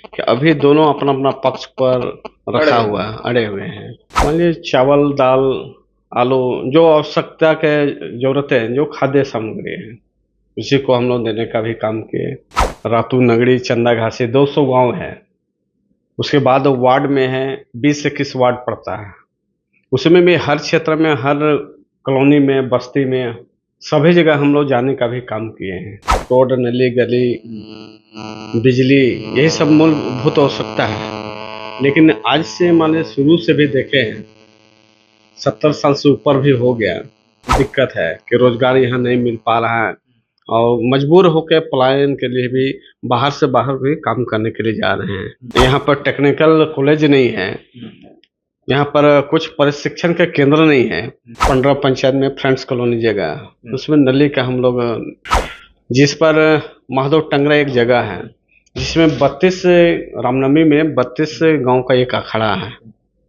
कि अभी दोनों अपना अपना पक्ष पर रखा हुआ है, अड़े हुए हैं। मान लीजिए चावल, दाल, आलू, जो आवश्यकता के जरूरतें, जो खाद्य सामग्री है, उसी को हम लोग देने का भी काम किए। रातू, नगड़ी, चंदा घासी 200 गांव है। उसके बाद वार्ड में है 20 से 21 वार्ड पड़ता है। उसमें भी हर क्षेत्र में, हर कॉलोनी में, बस्ती में, सभी जगह हम लोग जाने का भी काम किए हैं। रोड, नली, गली, बिजली, यही सब मूलभूत आवश्यकता है। लेकिन आज से माने शुरू से भी देखें, 70 साल से ऊपर भी हो गया, दिक्कत है कि रोजगार यहाँ नहीं मिल पा रहा है और मजबूर होकर पलायन के लिए भी बाहर भी काम करने के लिए जा रहे हैं। यहाँ पर टेक्निकल कॉलेज नहीं है, यहाँ पर कुछ प्रशिक्षण के केंद्र नहीं है। 15 पंचायत में फ्रेंड्स कॉलोनी जगह, उसमें नली का हम लोग, जिस पर महादेव टंगरा एक जगह है, जिसमें 32 रामनवमी में 32 गांव का एक अखाड़ा है।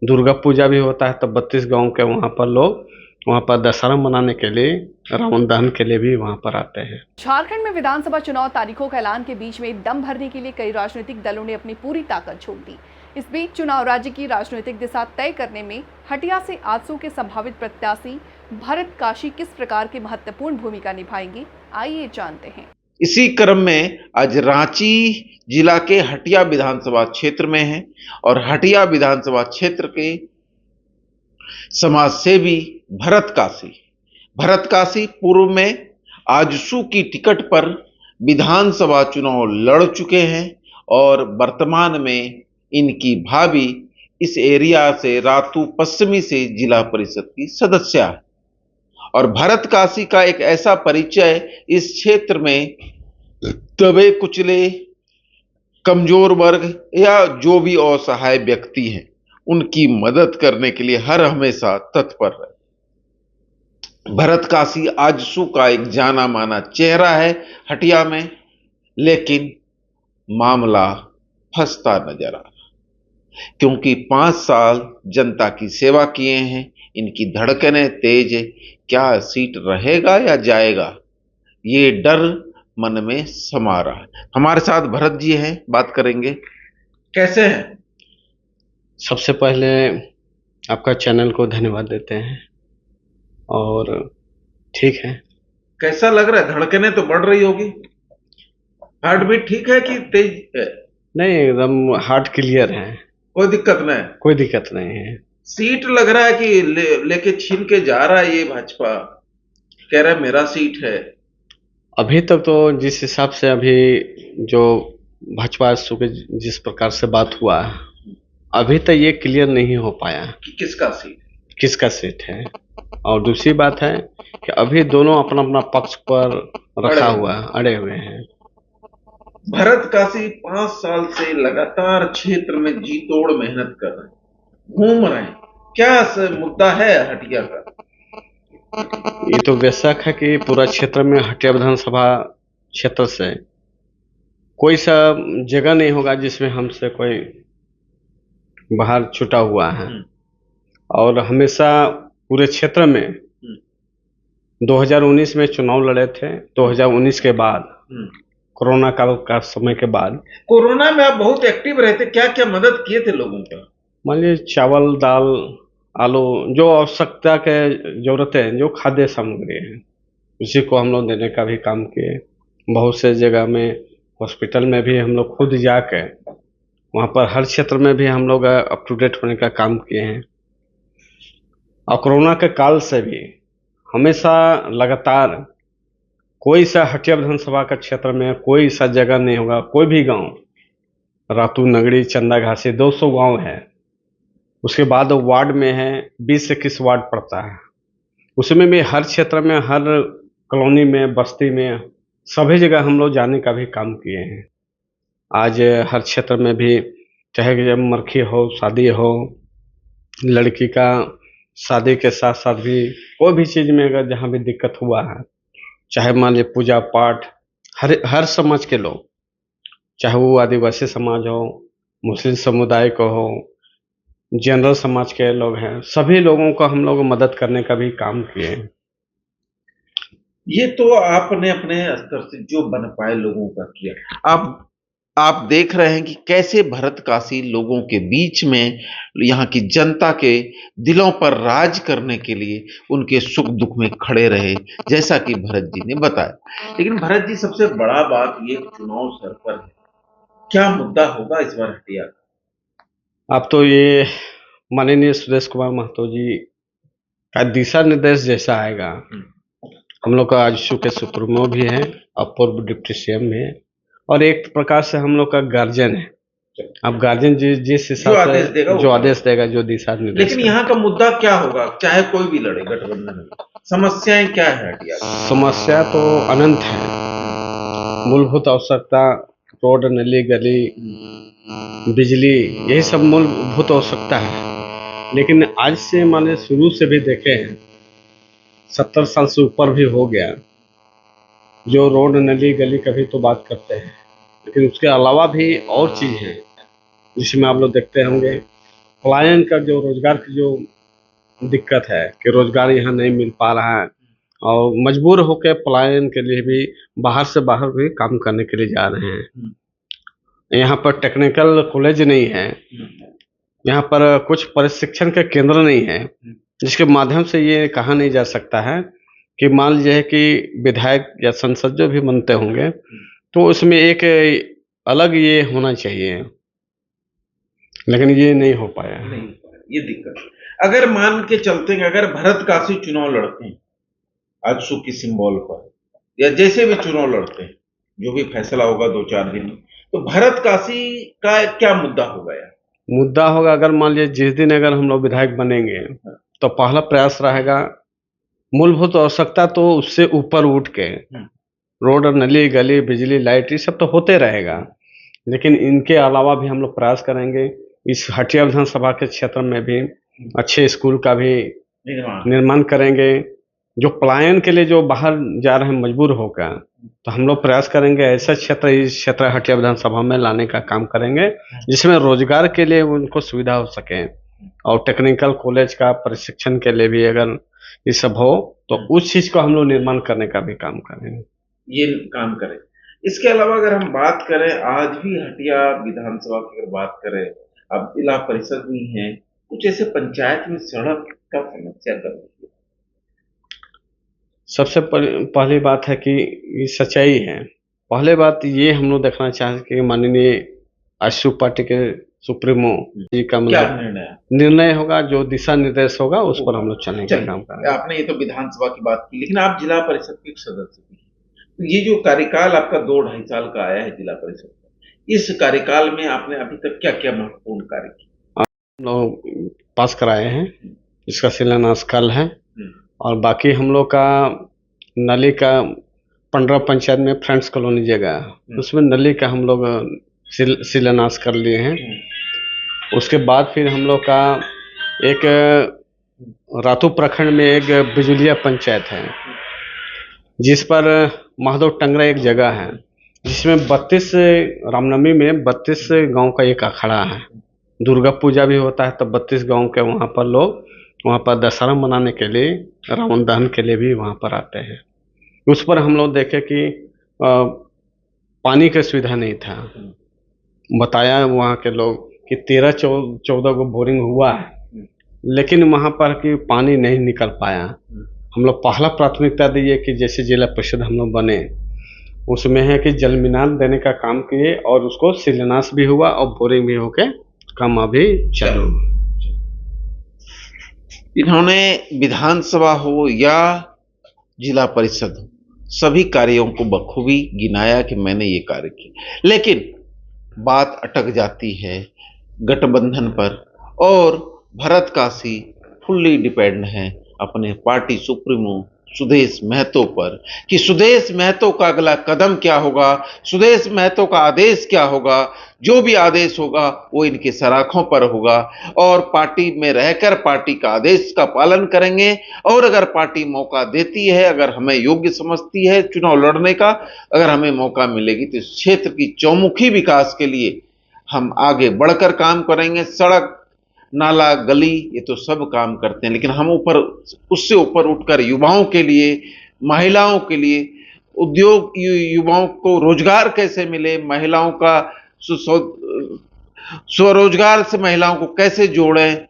दुर्गा पूजा भी होता है, तो 32 गांव के वहाँ पर लोग वहाँ पर दशहरा मनाने के लिए, रावण दहन के लिए भी वहाँ पर आते हैं। झारखंड में विधानसभा चुनाव तारीखों का ऐलान के बीच में दम भरने के लिए कई राजनीतिक दलों ने अपनी पूरी ताकत झोंक दी। इस बीच चुनाव राज्य की राजनीतिक दिशा तय करने में हटिया से आजसू के संभावित प्रत्याशी भरत काशी किस प्रकार की महत्वपूर्ण भूमिका निभाएंगे, आइए जानते हैं। इसी क्रम में आज रांची जिला के हटिया विधानसभा क्षेत्र में है और हटिया विधानसभा क्षेत्र के समाज सेवी भरत काशी पूर्व में आजसू की टिकट पर विधानसभा चुनाव लड़ चुके हैं और वर्तमान में इनकी भाभी इस एरिया से, रातू पश्चिमी से जिला परिषद की सदस्य है। और भरत काशी का एक ऐसा परिचय इस क्षेत्र में दबे कुचले, कमजोर वर्ग या जो भी असहाय व्यक्ति हैं, उनकी मदद करने के लिए हर हमेशा तत्पर है। भरत काशी आजसू का एक जाना माना चेहरा है हटिया में, लेकिन मामला फंसता नजर आ रहा, क्योंकि 5 साल जनता की सेवा किए हैं, इनकी धड़कनें तेज है। क्या सीट रहेगा या जाएगा, ये डर मन में समा रहा है। हमारे साथ भरत जी हैं, बात करेंगे। कैसे हैं? सबसे पहले आपका चैनल को धन्यवाद देते हैं और ठीक है। कैसा लग रहा है? धड़कनें तो बढ़ रही होगी, हार्ट बीट ठीक है कि तेज है? नहीं, एकदम हार्ट क्लियर है, कोई दिक्कत नहीं? कोई दिक्कत नहीं है। सीट लग रहा है कि लेके छीन के जा रहा है ये भाजपा, कह रहा है मेरा सीट है। अभी तक तो जिस हिसाब से अभी जो भाजपा के जिस प्रकार से बात हुआ, अभी तक ये क्लियर नहीं हो पाया कि किसका सीट है। और दूसरी बात है कि अभी दोनों अपना अपना पक्ष पर रखा हुआ है, अड़े हुए हैं। भरत काशी 5 साल से लगातार क्षेत्र में जी तोड़ मेहनत कर रहे हैं, घूम रहे हैं। क्या मुद्दा है हटिया का? ये तो बेशक है कि पूरा क्षेत्र में, हटिया विधानसभा क्षेत्र से कोई सा जगह नहीं होगा जिसमें हमसे कोई बाहर छुटा हुआ है। और हमेशा पूरे क्षेत्र में 2019 में चुनाव लड़े थे। 2019 के बाद, कोरोना काल का समय के बाद, कोरोना में आप बहुत एक्टिव रहते, क्या क्या मदद किए थे लोगों का? मान लीजिए चावल, दाल, आलू, जो आवश्यकता के जरूरतें, जो खाद्य सामग्री है, उसी को हम लोग देने का भी काम किए। बहुत से जगह में, हॉस्पिटल में भी हम लोग खुद जाके वहाँ पर हर क्षेत्र में भी हम लोग अप टू डेट होने का काम किए हैं। और कोरोना के काल से भी हमेशा लगातार कोई सा हटिया विधानसभा का क्षेत्र में कोई सा जगह नहीं होगा, कोई भी गांव, रातू, नगड़ी, चंदा घासी 200 गांव है। उसके बाद वार्ड में है 20 से 21 वार्ड पड़ता है। उसमें भी हर क्षेत्र में, हर कॉलोनी में, बस्ती में, सभी जगह हम लोग जाने का भी काम किए हैं। आज हर क्षेत्र में भी, चाहे जब मरखी हो, शादी हो, लड़की का शादी के साथ साथ भी कोई भी चीज़ में अगर जहाँ भी दिक्कत हुआ है, चाहे मान लीजिए पूजा पाठ, हर समाज के लोग, चाहे वो आदिवासी समाज हो, मुस्लिम समुदाय को हो, जनरल समाज के लोग हैं, सभी लोगों को हम लोग मदद करने का भी काम किए हैं। ये तो आपने अपने स्तर से जो बन पाए लोगों का किया। आप आप देख रहे हैं कि कैसे भरत काशी लोगों के बीच में यहाँ की जनता के दिलों पर राज करने के लिए उनके सुख दुख में खड़े रहे, जैसा कि भरत जी ने बताया। लेकिन भरत जी, सबसे बड़ा बात ये चुनाव सर पर है, क्या मुद्दा होगा इस बार हटिया का? अब तो ये माननीय सुरेश कुमार महतो जी का दिशा निर्देश जैसा आएगा। हम लोग का आजसू के सुप्रीमो भी हैं और पूर्व डिप्टी सीएम भी हैं और एक प्रकार से हम लोग का गार्जियन है। अब गार्जियन जिस हिसाब से जो आदेश देगा, जो दिशा निर्देश। लेकिन यहाँ का मुद्दा क्या होगा, चाहे कोई भी लड़े गठबंधन में, समस्याएं क्या है हटिया की? समस्या तो अनंत है। मूलभूत आवश्यकता, रोड, नली, गली, बिजली, यही सब मूलभूत आवश्यकता है। लेकिन आज से माने शुरू से भी देखे हैं, 70 साल से ऊपर भी हो गया, जो रोड, नली, गली कभी तो बात करते हैं, लेकिन उसके अलावा भी और चीज़ हैं जिसमें आप लोग देखते होंगे। पलायन का जो रोजगार की जो दिक्कत है कि रोजगार यहाँ नहीं मिल पा रहा है और मजबूर होकर पलायन के लिए भी बाहर से बाहर भी काम करने के लिए जा रहे हैं। यहाँ पर टेक्निकल कॉलेज नहीं है, यहाँ पर कुछ प्रशिक्षण के केंद्र नहीं है, जिसके माध्यम से ये कहा नहीं जा सकता है कि मान लीजिए कि विधायक या सांसद जो भी बनते होंगे तो उसमें एक अलग ये होना चाहिए, लेकिन ये नहीं हो पाया। ये दिक्कत। अगर मान के चलते हैं, अगर भरत काशी चुनाव लड़ते हैं आजसू की सिंबल पर, या जैसे भी चुनाव लड़ते हैं, जो भी फैसला होगा 2-4 दिन में, तो भरत काशी का क्या मुद्दा होगा यार? मुद्दा होगा, अगर मान लीजिए जिस दिन अगर हम लोग विधायक बनेंगे तो पहला प्रयास रहेगा मूलभूत आवश्यकता तो उससे ऊपर उठ के रोड, नली, गली, बिजली, लाइट, ये सब तो होते रहेगा, लेकिन इनके अलावा भी हम लोग प्रयास करेंगे इस हटिया विधानसभा के क्षेत्र में भी अच्छे स्कूल का भी निर्माण करेंगे। जो पलायन के लिए जो बाहर जा रहे हैं मजबूर होकर, तो हम लोग प्रयास करेंगे ऐसा क्षेत्र इस क्षेत्र हटिया विधानसभा में लाने का काम करेंगे जिसमें रोजगार के लिए उनको सुविधा हो सके और टेक्निकल कॉलेज का प्रशिक्षण के लिए भी अगर ये सब हो तो उस चीज को हम लोग निर्माण करने का भी काम करेंगे। ये काम करें। इसके अलावा अगर हम बात करें, आज भी हटिया विधानसभा की अगर बात करें, अब जिला परिषद भी है, कुछ ऐसे पंचायत में सड़क का समस्या कर रही है। सबसे पहली बात है कि ये सच्चाई है। पहले बात ये हम लोग देखना चाहते कि माननीय आजसू पार्टी के सुप्रीमो जी का निर्णय होगा, जो दिशा निर्देश होगा उस पर हम लोग चलने का काम करेंगे। आपने ये तो विधानसभा की बात की, लेकिन आप जिला परिषद के सदस्य भी हैं, तो ये जो कार्यकाल आपका 2-2.5 साल का आया है जिला परिषद का, इस कार्यकाल में आपने अभी तक क्या क्या महत्वपूर्ण कार्य किए? हम लोग पास कराए हैं, इसका शिलान्यास कल है, और बाकी हम लोग का नली का 15 पंचायत में फ्रेंड्स कॉलोनी जगह उसमें नली का हम लोग शिलान्यास कर लिए हैं। उसके बाद फिर हम लोग का एक रातू प्रखंड में एक बिजुलिया पंचायत है जिस पर महादेव टंगरा एक जगह है जिसमें 32 रामनवमी में 32 गांव का एक अखाड़ा है। दुर्गा पूजा भी होता है तो 32 गांव के वहाँ पर लोग वहाँ पर दशहरा मनाने के लिए, रावण दहन के लिए भी वहाँ पर आते हैं। उस पर हम लोग देखे कि पानी की सुविधा नहीं था। बताया वहाँ के लोग कि 13-14 को बोरिंग हुआ है, लेकिन वहाँ पर कि पानी नहीं निकल पाया। हम लोग पहला प्राथमिकता दिए कि जैसे जिला परिषद हम लोग बने, उसमें है कि जल मीनार देने का काम किए और उसको शिलान्यास भी हुआ और बोरिंग भी होके काम अभी चालू। इन्होंने विधानसभा हो या जिला परिषद हो, सभी कार्यों को बखूबी गिनाया कि मैंने ये कार्य किया, लेकिन बात अटक जाती है गठबंधन पर, और भरत काशी फुल्ली डिपेंड है अपने पार्टी सुप्रीमो सुदेश महतो पर कि सुदेश महतो का अगला कदम क्या होगा, सुदेश महतो का आदेश क्या होगा। जो भी आदेश होगा वो इनके सराखों पर होगा और पार्टी में रहकर पार्टी का आदेश का पालन करेंगे। और अगर पार्टी मौका देती है, अगर हमें योग्य समझती है चुनाव लड़ने का, अगर हमें मौका मिलेगी तो इस क्षेत्र की चौमुखी विकास के लिए हम आगे बढ़कर काम करेंगे। सड़क, नाला, गली, ये तो सब काम करते हैं, लेकिन हम उससे ऊपर उठकर युवाओं के लिए, महिलाओं के लिए, उद्योग, युवाओं को रोजगार कैसे मिले, महिलाओं का स्वरोजगार से महिलाओं को कैसे जोड़ें,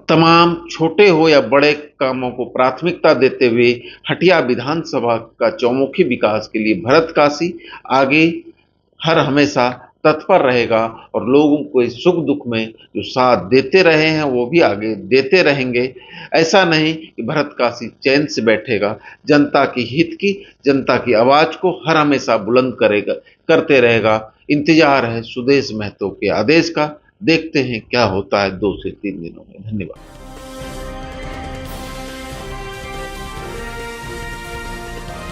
तमाम छोटे हो या बड़े कामों को प्राथमिकता देते हुए हटिया विधानसभा का चौमुखी विकास के लिए भरत काशी आगे हर हमेशा तत्पर रहेगा और लोगों को इस सुख दुख में जो साथ देते रहे हैं वो भी आगे देते रहेंगे। ऐसा नहीं कि भरत काशी चैन से बैठेगा, जनता की हित की, जनता की आवाज को हर हमेशा बुलंद करते रहेगा। इंतजार है सुदेश महतो के आदेश का, देखते हैं क्या होता है 2 से 3 दिनों में। धन्यवाद।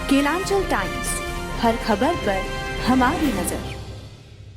केलांचल टाइम्स, हर खबर पर हमारी नजर।